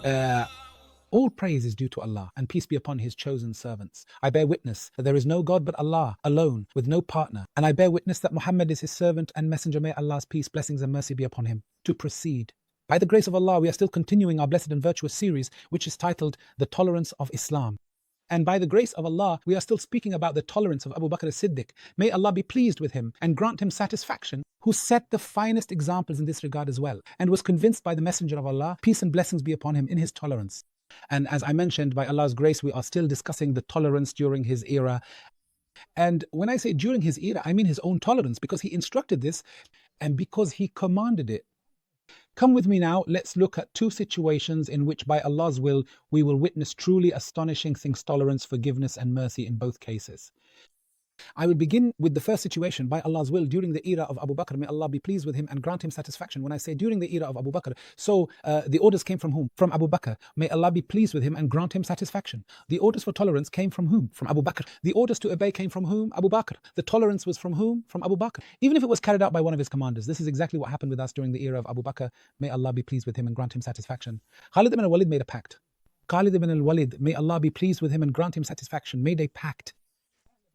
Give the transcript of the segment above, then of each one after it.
Uh, all praise is due to Allah, and peace be upon His chosen servants. I bear witness that there is no God but Allah, alone, with no partner. And I bear witness that Muhammad is His servant and messenger. May Allah's peace, blessings, and mercy be upon him. To proceed. By the grace of Allah, we are still continuing our blessed and virtuous series, which is titled The Tolerance of Islam. And by the grace of Allah, we are still speaking about the tolerance of Abu Bakr as-Siddiq. May Allah be pleased with him and grant him satisfaction, who set the finest examples in this regard as well, and was convinced by the Messenger of Allah, peace and blessings be upon him, in his tolerance. And as I mentioned, by Allah's grace, we are still discussing the tolerance during his era. And when I say during his era, I mean his own tolerance, because he instructed this and because he commanded it. Come with me now, let's look at two situations in which by Allah's will, we will witness truly astonishing things: tolerance, forgiveness, and mercy in both cases. I will begin with the first situation, by Allah's will, during the era of Abu Bakr. May Allah be pleased with him and grant him satisfaction. When I say during the era of Abu Bakr, so the orders came from whom? From Abu Bakr. May Allah be pleased with him and grant him satisfaction. The orders for tolerance came from whom? From Abu Bakr. The orders to obey came from whom? Abu Bakr. The tolerance was from whom? From Abu Bakr. Even if it was carried out by one of his commanders. This is exactly what happened with us during the era of Abu Bakr. May Allah be pleased with him and grant him satisfaction. Khalid ibn al-Walid made a pact. Khalid ibn al-Walid, may Allah be pleased with him and grant him satisfaction, made a pact.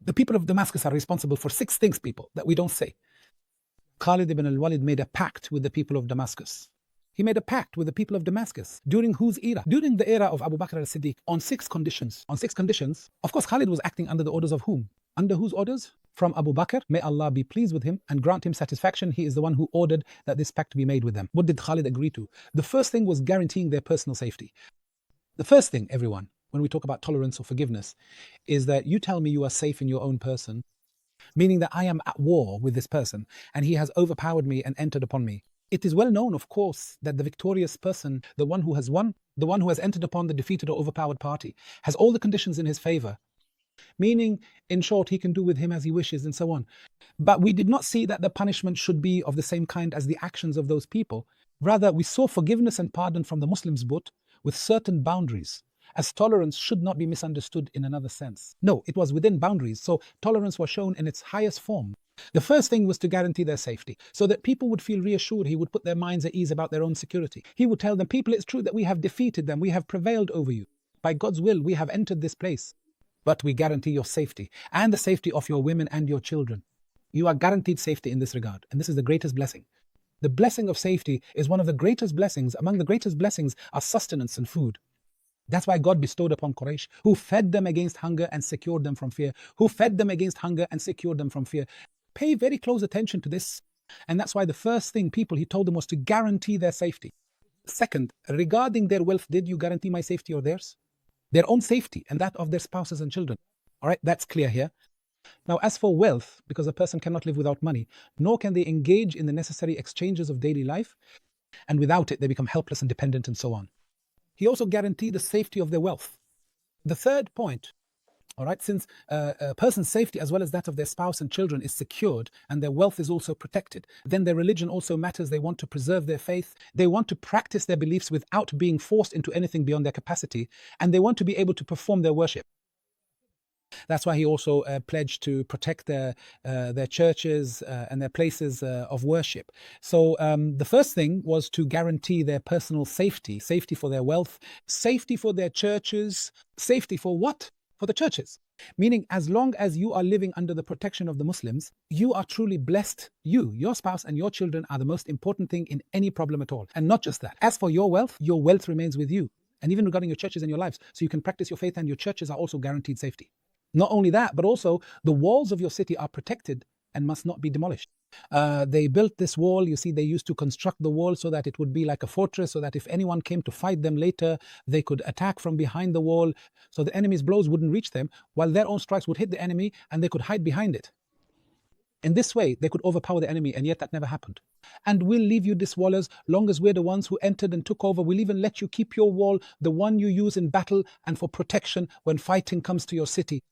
The people of Damascus are responsible for 6 things, people, that we don't say. Khalid ibn al-Walid made a pact with the people of Damascus. He made a pact with the people of Damascus. During whose era? During the era of Abu Bakr as-Siddiq, on 6 conditions. On 6 conditions. Of course, Khalid was acting under the orders of whom? Under whose orders? From Abu Bakr. May Allah be pleased with him and grant him satisfaction. He is the one who ordered that this pact be made with them. What did Khalid agree to? The first thing was guaranteeing their personal safety. The first thing, everyone, when we talk about tolerance or forgiveness, is that you tell me you are safe in your own person, meaning that I am at war with this person and he has overpowered me and entered upon me. It is well known, of course, that the victorious person, the one who has won, the one who has entered upon the defeated or overpowered party, has all the conditions in his favor, meaning, in short, he can do with him as he wishes and so on. But we did not see that the punishment should be of the same kind as the actions of those people. Rather, we saw forgiveness and pardon from the Muslims, but with certain boundaries, as tolerance should not be misunderstood in another sense. No, it was within boundaries, so tolerance was shown in its highest form. The first thing was to guarantee their safety, so that people would feel reassured. He would put their minds at ease about their own security. He would tell them, people, it's true that we have defeated them, we have prevailed over you. By God's will, we have entered this place, but we guarantee your safety, and the safety of your women and your children. You are guaranteed safety in this regard, and this is the greatest blessing. The blessing of safety is one of the greatest blessings. Among the greatest blessings are sustenance and food. That's why God bestowed upon Quraysh, who fed them against hunger and secured them from fear. Who fed them against hunger and secured them from fear. Pay very close attention to this. And that's why the first thing he told them was to guarantee their safety. Second, regarding their wealth, did you guarantee my safety or theirs? Their own safety and that of their spouses and children. All right, that's clear here. Now, as for wealth, because a person cannot live without money, nor can they engage in the necessary exchanges of daily life, and without it, they become helpless and dependent and so on. He also guaranteed the safety of their wealth. The third point, all right, since a person's safety as well as that of their spouse and children is secured and their wealth is also protected, then their religion also matters. They want to preserve their faith. They want to practice their beliefs without being forced into anything beyond their capacity, and they want to be able to perform their worship. That's why he also pledged to protect their churches and their places of worship. So the first thing was to guarantee their personal safety, safety for their wealth, safety for their churches, safety for what? For the churches. Meaning, as long as you are living under the protection of the Muslims, you are truly blessed. You, your spouse and your children are the most important thing in any problem at all. And not just that. As for your wealth remains with you. And even regarding your churches and your lives. So you can practice your faith and your churches are also guaranteed safety. Not only that, but also the walls of your city are protected and must not be demolished. They built this wall, you see, they used to construct the wall so that it would be like a fortress, so that if anyone came to fight them later, they could attack from behind the wall, so the enemy's blows wouldn't reach them, while their own strikes would hit the enemy and they could hide behind it. In this way, they could overpower the enemy, and yet that never happened. And we'll leave you this wall as long as we're the ones who entered and took over. We'll even let you keep your wall, the one you use in battle and for protection when fighting comes to your city.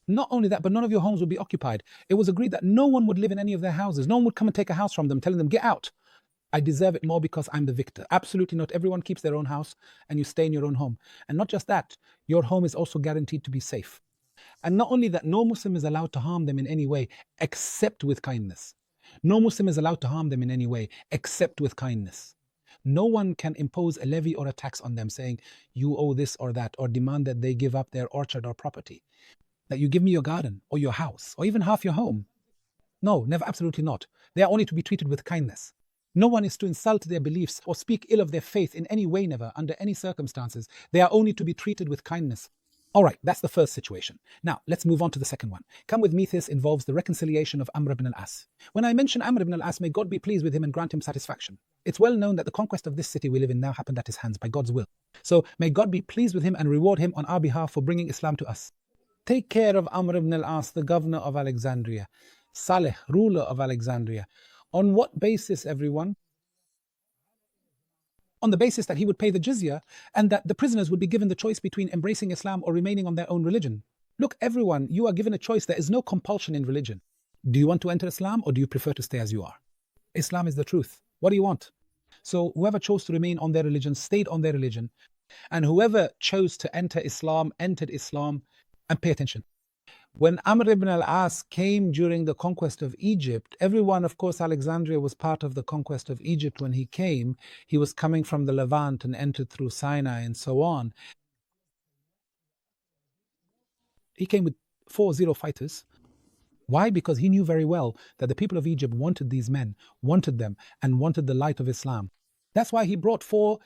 Not only that, but none of your homes would be occupied. It was agreed that no one would live in any of their houses. No one would come and take a house from them, telling them, get out. I deserve it more because I'm the victor. Absolutely not. Everyone keeps their own house and you stay in your own home. And not just that, your home is also guaranteed to be safe. And not only that, no Muslim is allowed to harm them in any way except with kindness. No Muslim is allowed to harm them in any way except with kindness. No one can impose a levy or a tax on them saying, you owe this or that, or demand that they give up their orchard or property, that you give me your garden or your house or even half your home. No, never, absolutely not. They are only to be treated with kindness. No one is to insult their beliefs or speak ill of their faith in any way, never, under any circumstances. They are only to be treated with kindness. All right, that's the first situation. Now, let's move on to the second one. Come with me, this involves the reconciliation of Amr ibn al-As. When I mention Amr ibn al-As, may God be pleased with him and grant him satisfaction. It's well known that the conquest of this city we live in now happened at his hands by God's will. So may God be pleased with him and reward him on our behalf for bringing Islam to us. Take care of Amr ibn al-As, the governor of Alexandria, Saleh, ruler of Alexandria. On what basis, everyone? On the basis that he would pay the jizya and that the prisoners would be given the choice between embracing Islam or remaining on their own religion. Look, everyone, you are given a choice. There is no compulsion in religion. Do you want to enter Islam or do you prefer to stay as you are? Islam is the truth. What do you want? So whoever chose to remain on their religion stayed on their religion, and whoever chose to enter Islam entered Islam. And pay attention. When Amr ibn al-As came during the conquest of Egypt, everyone, of course, Alexandria was part of the conquest of Egypt when he came. He was coming from the Levant and entered through Sinai and so on. He came with 40 fighters. Why? Because he knew very well that the people of Egypt wanted these men, wanted them, and wanted the light of Islam. That's why he brought 40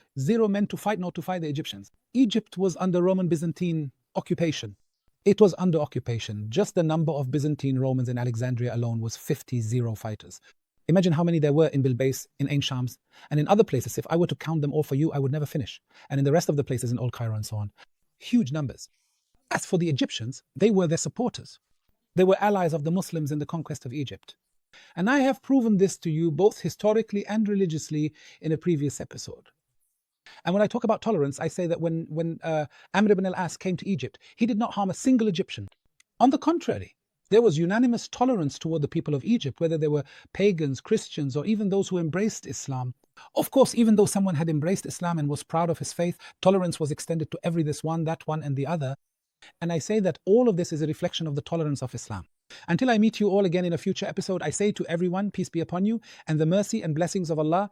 men to fight, not to fight the Egyptians. Egypt was under Roman Byzantine occupation. It was under occupation. Just the number of Byzantine Romans in Alexandria alone was 50 fighters. Imagine how many there were in Bilbais, in Ain Shams, and in other places. If I were to count them all for you, I would never finish. And in the rest of the places in Old Cairo and so on. Huge numbers. As for the Egyptians, they were their supporters. They were allies of the Muslims in the conquest of Egypt. And I have proven this to you both historically and religiously in a previous episode. And when I talk about tolerance, I say that when Amr ibn al-As came to Egypt, he did not harm a single Egyptian. On the contrary, there was unanimous tolerance toward the people of Egypt, whether they were pagans, Christians, or even those who embraced Islam. Of course, even though someone had embraced Islam and was proud of his faith, tolerance was extended to every this one, that one, and the other. And I say that all of this is a reflection of the tolerance of Islam. Until I meet you all again in a future episode, I say to everyone, peace be upon you, and the mercy and blessings of Allah